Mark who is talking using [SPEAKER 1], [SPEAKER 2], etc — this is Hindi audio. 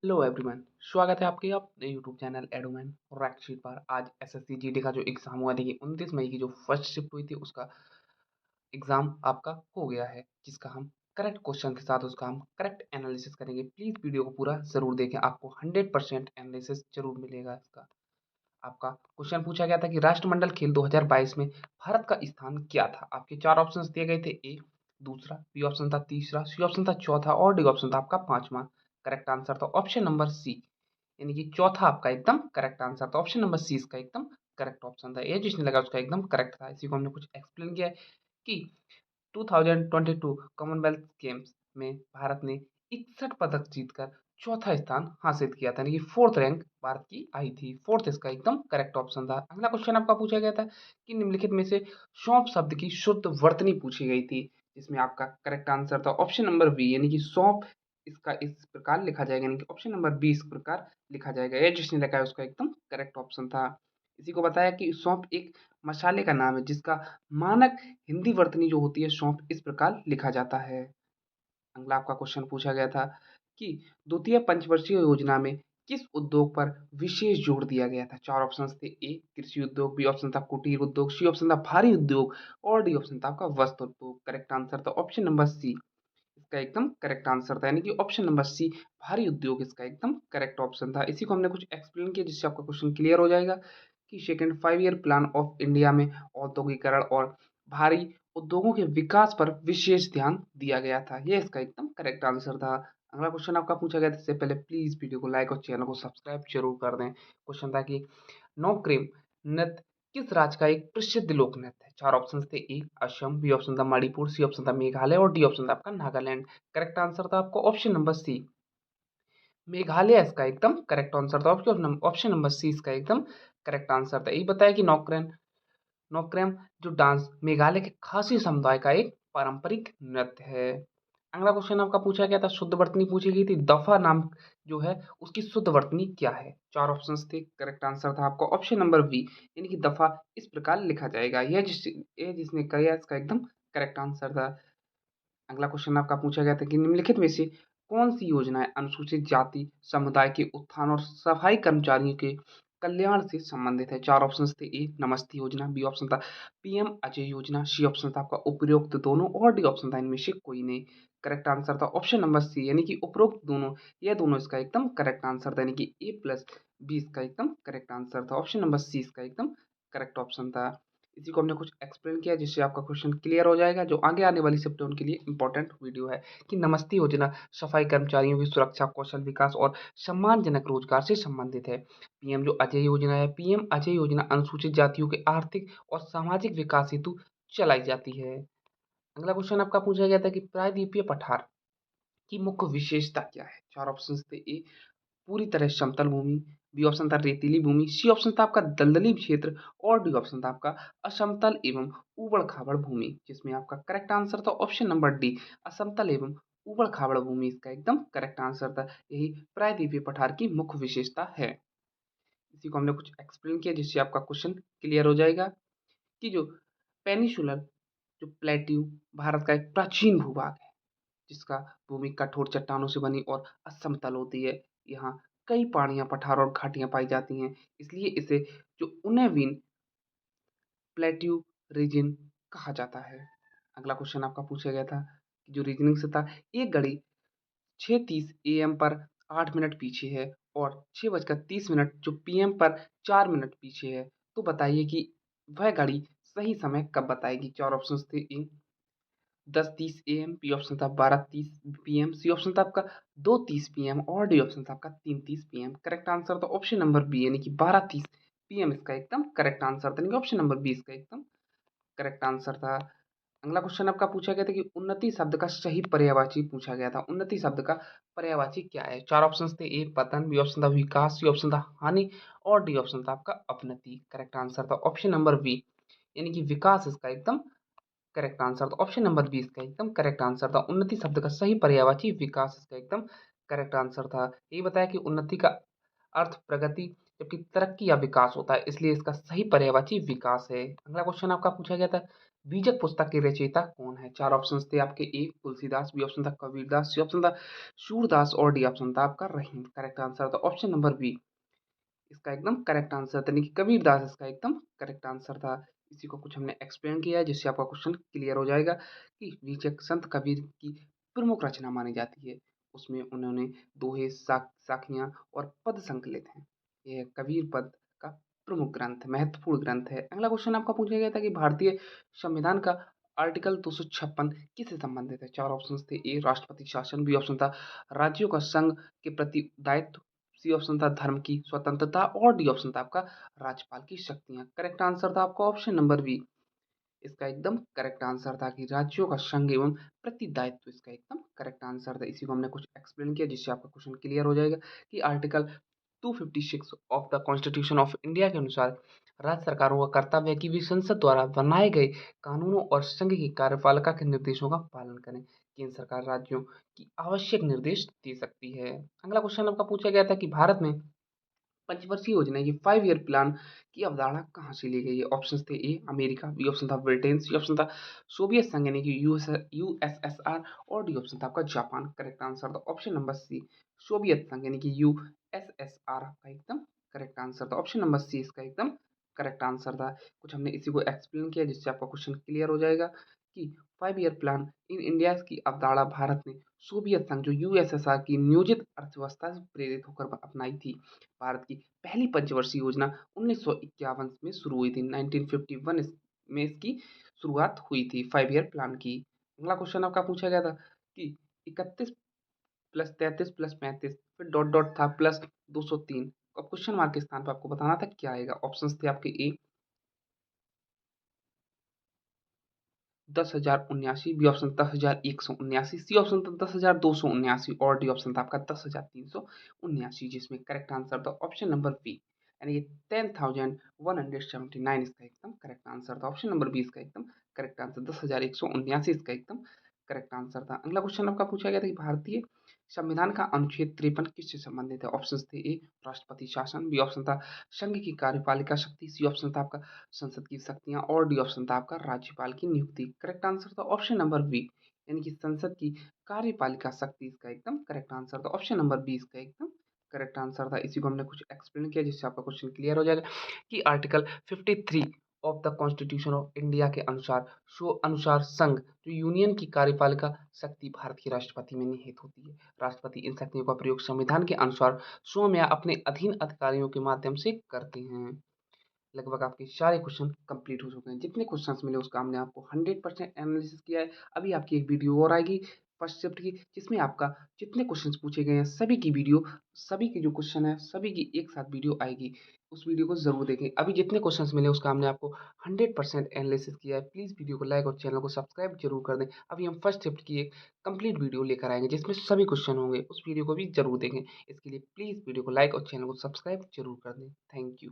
[SPEAKER 1] हेलो एवरीवन, स्वागत है आपके अपने यूट्यूब चैनल एडोमैन और रैंक पर। आज एसएससी जीडी का जो एग्ज़ाम हुआ देखिए 29 मई की जो फर्स्ट शिफ्ट हुई थी उसका एग्ज़ाम आपका हो गया है, जिसका हम करेक्ट क्वेश्चन के साथ उसका हम करेक्ट एनालिसिस करेंगे। प्लीज़ वीडियो को पूरा ज़रूर देखें, आपको 100% एनालिसिस ज़रूर मिलेगा इसका। आपका क्वेश्चन पूछा गया था कि राष्ट्रमंडल खेल 2022 में भारत का स्थान क्या था? आपके 4 ऑप्शंस दिए गए थे। ए दूसरा, बी ऑप्शन था तीसरा, सी ऑप्शन था चौथा और डी ऑप्शन था आपका पाँचवां। करेक्ट आंसर था ऑप्शन नंबर सी, यानी कि चौथा आपका एकदम करेक्ट आंसर था। ऑप्शन नंबर सी इसका एकदम करेक्ट ऑप्शन था। ये जिसने लगा उसका एकदम करेक्ट था। इसी को हमने कुछ एक्सप्लेन किया है कि 2022 कॉमनवेल्थ गेम्स में भारत ने 61 पदक जीतकर चौथा स्थान हासिल किया था, यानी कि फोर्थ रैंक भारत की आई थी। फोर्थ इसका एकदम करेक्ट ऑप्शन था। अगला क्वेश्चन आपका पूछा गया था कि निम्नलिखित में से सौंप शब्द की शुद्ध वर्तनी पूछी गई थी, जिसमें आपका करेक्ट आंसर था ऑप्शन नंबर बी, यानी कि सौंप इसका इस प्रकार लिखा जाएगा, यानी कि ऑप्शन नंबर बी इस प्रकार लिखा जाएगा। ये जिसने लिखा है उसका एकदम करेक्ट ऑप्शन था। इसी को बताया कि सौंप एक मसाले का नाम है जिसका मानक हिंदी वर्तनी जो होती है सौंप इस प्रकार लिखा जाता है। अगला आपका क्वेश्चन पूछा गया था कि द्वितीय पंचवर्षीय योजना में किस उद्योग पर विशेष जोर दिया गया था? चार ऑप्शंस थे। ए कृषि उद्योग, बी ऑप्शन था कुटीर उद्योग, सी ऑप्शन था भारी उद्योग और डी ऑप्शन था आपका वस्त्र उद्योग। करेक्ट आंसर था ऑप्शन नंबर सी, इसका एकदम करेक्ट आंसर था, यानी कि ऑप्शन नंबर सी भारी उद्योग इसका एकदम करेक्ट ऑप्शन था। इसी को हमने कुछ एक्सप्लेन किया जिससे आपका क्वेश्चन क्लियर हो जाएगा कि second 5 year plan of India में औद्योगिकरण और भारी उद्योगों के विकास पर विशेष ध्यान दिया गया था। ये इसका एकदम करेक्ट आंसर था। अगला क्वेश्चन आपका पूछा गया था, इससे पहले प्लीज वीडियो को लाइक और चैनल को सब्सक्राइब जरूर कर दें। क्वेश्चन था कि नौक्रेम नृत्य किस राज्य का एक प्रसिद्ध लोक नृत्य है? चार ऑप्शन थे। ए असम, बी ऑप्शन था मणिपुर, सी ऑप्शन था मेघालय और डी ऑप्शन था आपका नागालैंड। करेक्ट आंसर था आपको ऑप्शन नंबर सी, मेघालय इसका एकदम करेक्ट आंसर था। ऑप्शन नंबर सी इसका एकदम करेक्ट आंसर था। यही बताया कि नौक्रेन नोक्रेम जो डांस मेघालय के खासी समुदाय का एक पारंपरिक नृत्य है। अगला क्वेश्चन आपका पूछा गया था, शुद्ध वर्तनी पूछी गई थी। दफा नाम जो है उसकी शुद्ध वर्तनी क्या है? चार ऑप्शंस थे। करेक्ट आंसर था आपका ऑप्शन नंबर बी, यानी कि दफा इस प्रकार लिखा जाएगा। यह जिसने किया इसका एकदम करेक्ट आंसर था। अगला क्वेश्चन आपका पूछा गया था कि निम्नलिखित में से कौन सी योजनाएं अनुसूचित जाति समुदाय के उत्थान और सफाई कर्मचारियों के कल्याण से संबंधित है? चार ऑप्शन थे। ए नमस्ते योजना, बी ऑप्शन था पीएम अजय योजना, सी ऑप्शन था आपका उपरोक्त दोनों और डी ऑप्शन था इनमें से कोई नहीं। करेक्ट आंसर था ऑप्शन नंबर सी, यानी कि उपरोक्त दोनों। यह दोनों इसका एकदम करेक्ट आंसर था, यानी कि ए प्लस बी इसका एकदम करेक्ट आंसर था। ऑप्शन नंबर सी इसका एकदम करेक्ट ऑप्शन था। इसी को हमने कुछ एक्सप्लेन किया जिससे आपका क्वेश्चन क्लियर हो जाएगा, जो आगे आने वाली शिफ्ट है उनके लिए इंपॉर्टेंट वीडियो है कि नमस्ते योजना सफाई कर्मचारियों की सुरक्षा, कौशल विकास और सम्मानजनक रोजगार से संबंधित है। पीएम जो अजय योजना है, पीएम अजय योजना अनुसूचित जातियों के आर्थिक और सामाजिक विकास हेतु चलाई जाती है। अगला क्वेश्चन आपका पूछा गया था कि प्रायद्वीपीय पठार की मुख्य विशेषता क्या है? चार ऑप्शन थे। ए पूरी तरह समतल भूमि, बी ऑप्शन था रेतीली भूमि, सी ऑप्शन था आपका दलदली क्षेत्र और डी ऑप्शन था आपका असमतल एवं ऊबड़-खाबड़ भूमि, जिसमें आपका करेक्ट आंसर था ऑप्शन नंबर डी, असमतल एवं ऊबड़-खाबड़ भूमि इसका एकदम करेक्ट आंसर था। यही प्रायद्वीपीय पठार की मुख्य विशेषता है। इसी को हमने कुछ एक्सप्लेन किया जिससे आपका क्वेश्चन क्लियर हो जाएगा कि जो पेनिसुलर जो प्लेट्यू भारत का एक प्राचीन भूभाग है, जिसका भूमि कठोर चट्टानों से बनी और असमतल होती है। यहाँ कई पहाड़ियाँ, पठार और घाटियाँ पाई जाती हैं, इसलिए इसे जो उनेविन प्लेट्यू रीजन कहा जाता है। अगला क्वेश्चन आपका पूछा गया था कि जो रीजनिंग से था, एक घड़ी 6:30 एएम पर 8 मिनट पीछे है और 6:30 जो पीएम पर 4 मिनट पीछे है, तो बताइए कि वह घड़ी सही समय कब बताएगी? चार ऑप्शंस थे। ए 10:30 एएम, बी ऑप्शन था 12:30 पीएम, सी ऑप्शन था आपका 2:30 पीएम और डी ऑप्शन था आपका 3:30 पीएम। करेक्ट आंसर था ऑप्शन नंबर बी, यानी कि 12:30 पीएम इसका एकदम करेक्ट आंसर था, यानी कि ऑप्शन नंबर बी इसका एकदम करेक्ट आंसर था। अगला क्वेश्चन आपका पूछा गया था कि उन्नति शब्द का सही पर्यायवाची पूछा गया था। उन्नति शब्द का पर्यायवाची क्या है? चार ऑप्शन थे। ए पतन, बी ऑप्शन था विकास, सी ऑप्शन था हानि और डी ऑप्शन था आपका अपनति। करेक्ट आंसर था ऑप्शन नंबर बी, यानी कि विकास इसका एकदम करेक्ट आंसर था। ऑप्शन नंबर 20 का एकदम करेक्ट आंसर था। उन्नति शब्द का सही पर्यायवाची विकास इसका एकदम करेक्ट आंसर था। ये बताया कि उन्नति का अर्थ प्रगति जबकि तरक्की या विकास होता है, इसलिए इसका सही पर्यायवाची विकास है। अगला क्वेश्चन आपका पूछा गया था बीजक पुस्तक के रचयिता कौन है? 4 ऑप्शंस थे आपके। ए तुलसीदास, बी ऑप्शन था कबीरदास, सी ऑप्शन था सूरदास और डी ऑप्शन था आपका रहीम। करेक्ट आंसर था ऑप्शन नंबर बी, इसका एकदम करेक्ट आंसर था, यानी कि कबीरदास इसका एकदम करेक्ट आंसर था। इसी को कुछ हमने एक्सप्लेन किया है जिससे आपका क्वेश्चन क्लियर हो जाएगा कि बीजक संत कबीर की प्रमुख रचना मानी जाती है। उसमें उन्होंने दोहे, साखियां और पद संकलित हैं। यह कबीर पद का प्रमुख ग्रंथ, महत्वपूर्ण ग्रंथ है। अगला क्वेश्चन आपका पूछा गया था कि भारतीय संविधान का आर्टिकल 256 किससे संबंधित है? 4 ऑप्शंस थे। ए राष्ट्रपति शासन, बी ऑप्शन था राज्यों का संघ के प्रति दायित्व, सी ऑप्शन था धर्म की स्वतंत्रता और डी ऑप्शन था आपका राज्यपाल की शक्तियां। करेक्ट आंसर था आपका ऑप्शन नंबर बी, इसका एकदम करेक्ट आंसर था कि राज्यों का संघ एवं प्रति दायित्व, इसका एकदम करेक्ट आंसर था। इसी को हमने कुछ एक्सप्लेन किया जिससे आपका क्वेश्चन क्लियर हो जाएगा कि article 256 of the constitution of India के अनुसार राज्य सरकारों का कर्तव्य है कि वे संसद द्वारा बनाए गए कानूनों और संघ की कार्यपालिका के निर्देशों का पालन करें। केंद्र सरकार राज्यों की आवश्यक निर्देश दे सकती है। अगला क्वेश्चन आपका पूछा गया था कि भारत में पंचवर्षीय योजना ये 5 ईयर प्लान की अवधारणा कहाँ से ली गई है? ऑप्शंस थे। ए अमेरिका, बी ऑप्शन था ब्रिटेन, सी ऑप्शन था सोवियत संघ यानी कि यूएसएसआर और डी ऑप्शन था आपका जापान। करेक्ट आंसर था ऑप्शन नंबर सी, सोवियत संघ यानी कि यूएसएसआर का एकदम करेक्ट आंसर था ऑप्शन नंबर सी, इसका एकदम करेक्ट आंसर था। कुछ हमने इसी को एक्सप्लेन किया जिससे आपका क्वेश्चन क्लियर हो जाएगा कि 5 ईयर प्लान इन इंडिया की अवधारणा भारत ने सोवियत संघ जो यूएसएसआर की नियोजित अर्थव्यवस्था से प्रेरित होकर अपनाई थी। भारत की पहली पंचवर्षीय योजना 1951 में शुरू हुई थी। 1951 में इसकी शुरुआत हुई थी 5 ईयर प्लान की। अगला क्वेश्चन आपका पूछा गया था कि 31 प्लस 33 प्लस 35 फिर डॉट डॉट था प्लस 203। अब क्वेश्चन मार्क के स्थान पर आपको बताना था क्या आएगा। ऑप्शंस थे आपके। ए 10,079, बी ऑप्शन 10,179, सी ऑप्शन था 10,279 और डी ऑप्शन था आपका 10,379, जिसमें करेक्ट आंसर था ऑप्शन नंबर बी, यानी कि 10,179 इसका एकदम करेक्ट आंसर था। ऑप्शन नंबर बी इसका एकदम करेक्ट आंसर, 10,179 इसका एकदम करेक्ट आंसर था। अगला क्वेश्चन आपका पूछा गया था कि भारतीय संविधान का अनुच्छेद 53 किससे संबंधित है? ऑप्शन थे। ए राष्ट्रपति शासन, बी ऑप्शन था संघ की कार्यपालिका शक्ति, सी ऑप्शन था आपका संसद की शक्तियां और डी ऑप्शन था आपका राज्यपाल की नियुक्ति। करेक्ट आंसर था ऑप्शन नंबर बी, यानी कि संसद की कार्यपालिका शक्ति, इसका एकदम करेक्ट आंसर था ऑप्शन नंबर बी, इसका एकदम करेक्ट आंसर था। इसी को हमने कुछ एक्सप्लेन किया जिससे आपका क्वेश्चन क्लियर हो जाएगा कि article 53 of the constitution of India के अनुसार संघ जो यूनियन की कार्यपालिका शक्ति भारत के राष्ट्रपति में निहित होती है। राष्ट्रपति इन शक्तियों का प्रयोग संविधान के अनुसार स्वयं या अपने अधीन अधिकारियों के माध्यम से करते हैं। लगभग आपके सारे क्वेश्चन कंप्लीट हो चुके हैं। जितने क्वेश्चंस मिले उसका हमने आपको 100% एनालिसिस किया है। अभी आपकी एक वीडियो और आएगी फर्स्ट शिफ्ट की, जिसमें आपका जितने क्वेश्चंस पूछे गए हैं सभी की वीडियो, सभी के जो क्वेश्चन है सभी की एक साथ वीडियो आएगी। उस वीडियो को जरूर देखें। अभी जितने क्वेश्चंस मिले उसका हमने आपको 100% एनालिसिस किया है। प्लीज़ वीडियो को लाइक और चैनल को सब्सक्राइब जरूर कर दें। अभी हम फर्स्ट शिफ्ट की एक कंप्लीट वीडियो लेकर आएंगे जिसमें सभी क्वेश्चन होंगे, उस वीडियो को भी जरूर देखें। इसके लिए प्लीज़ वीडियो को लाइक और चैनल को सब्सक्राइब जरूर कर दें। Thank you.